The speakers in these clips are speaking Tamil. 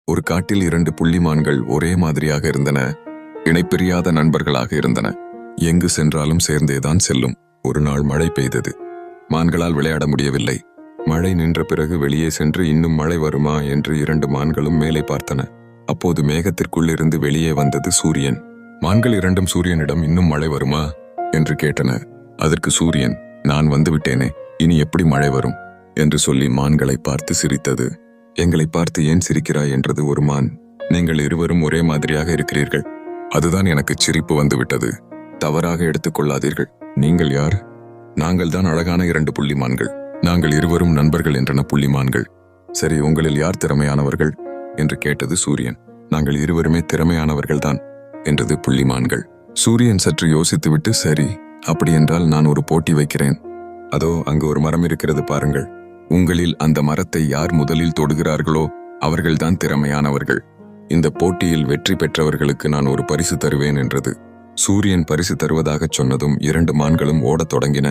ஒரு காட்டில் 2 புள்ளிமான்கள் ஒரே மாதிரியாக இருந்தன. இணைப்பிரியாத நண்பர்களாக இருந்தன. எங்கு சென்றாலும் சேர்ந்தேதான் செல்லும். ஒரு நாள் மழை பெய்தது. மான்களால் விளையாட முடியவில்லை. மழை நின்ற பிறகு வெளியே சென்று இன்னும் மழை வருமா என்று 2 மான்களும் மேலே பார்த்தன. அப்போது மேகத்திற்குள்ளிருந்து வெளியே வந்தது சூரியன். மான்கள் 2ம் சூரியனிடம் இன்னும் மழை வருமா என்று கேட்டன. அதற்கு சூரியன், நான் வந்து விட்டேனே, இனி எப்படி மழை வரும் என்று சொல்லி மான்களை பார்த்து சிரித்தது. எங்களை பார்த்து ஏன் சிரிக்கிறாய் என்றது ஒரு மான். நீங்கள் இருவரும் ஒரே மாதிரியாக இருக்கிறீர்கள். அதுதான் எனக்கு சிரிப்பு வந்துவிட்டது. தவறாக எடுத்துக்கொள்ளாதீர்கள். நீங்கள் யார்? நாங்கள் தான் அழகான 2 புள்ளிமான்கள். நாங்கள் இருவரும் நண்பர்கள் என்றன புள்ளிமான்கள். சரி, உங்களில் யார் திறமையானவர்கள் என்று கேட்டது சூரியன். நாங்கள் இருவருமே திறமையானவர்கள்தான் என்றது புள்ளிமான்கள். சூரியன் சற்று யோசித்துவிட்டு, சரி, அப்படியென்றால் நான் ஒரு போட்டி வைக்கிறேன். அதோ அங்கு ஒரு மரம் இருக்கிறது பாருங்கள். உங்களில் அந்த மரத்தை யார் முதலில் தொடுகிறார்களோ அவர்கள்தான் திறமையானவர்கள். இந்த போட்டியில் வெற்றி பெற்றவர்களுக்கு நான் ஒரு பரிசு தருவேன் என்றது. சூரியன் பரிசு தருவதாகச் சொன்னதும் 2 மான்களும் ஓடத் தொடங்கின.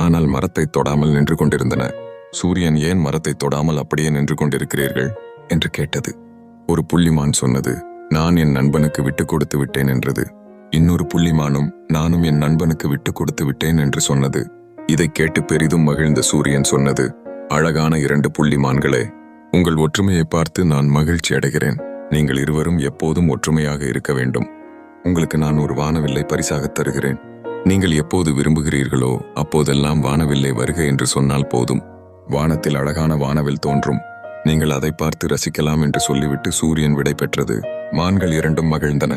ஆனால் மரத்தை தொடாமல் நின்று கொண்டிருந்தன. சூரியன், ஏன் மரத்தை தொடாமல் அப்படியே நின்று கொண்டிருக்கிறீர்கள் என்று கேட்டது. ஒரு புள்ளிமான் சொன்னது, நான் என் நண்பனுக்கு விட்டு கொடுத்து விட்டேன் என்றது. இன்னொரு புள்ளிமானும், நானும் என் நண்பனுக்கு விட்டு கொடுத்து விட்டேன் என்று சொன்னது. இதை கேட்டு பெரிதும் மகிழ்ந்த சூரியன் சொன்னது, அழகான 2 புள்ளிமான்களே, உங்கள் ஒற்றுமையை பார்த்து நான் மகிழ்ச்சி அடைகிறேன். நீங்கள் இருவரும் எப்போதும் ஒற்றுமையாக இருக்க வேண்டும். உங்களுக்கு நான் ஒரு வானவில்லை பரிசாகத் தருகிறேன். நீங்கள் எப்போது விரும்புகிறீர்களோ அப்போதெல்லாம் வானவில்லை வருக என்று சொன்னால் போதும். வானத்தில் அழகான வானவில் தோன்றும். நீங்கள் அதை பார்த்து ரசிக்கலாம் என்று சொல்லிவிட்டு சூரியன் விடை பெற்றது. மான்கள் 2ம் மகிழ்ந்தன.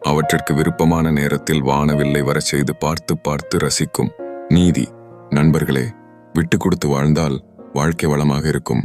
அவற்றிற்கு விருப்பமான நேரத்தில் வானவில்லை வரச் செய்து பார்த்து பார்த்து ரசிக்கும். நீதி. நண்பர்களே, விட்டு கொடுத்து வாழ்ந்தால் வாழ்க்கை வளமாக இருக்கும்.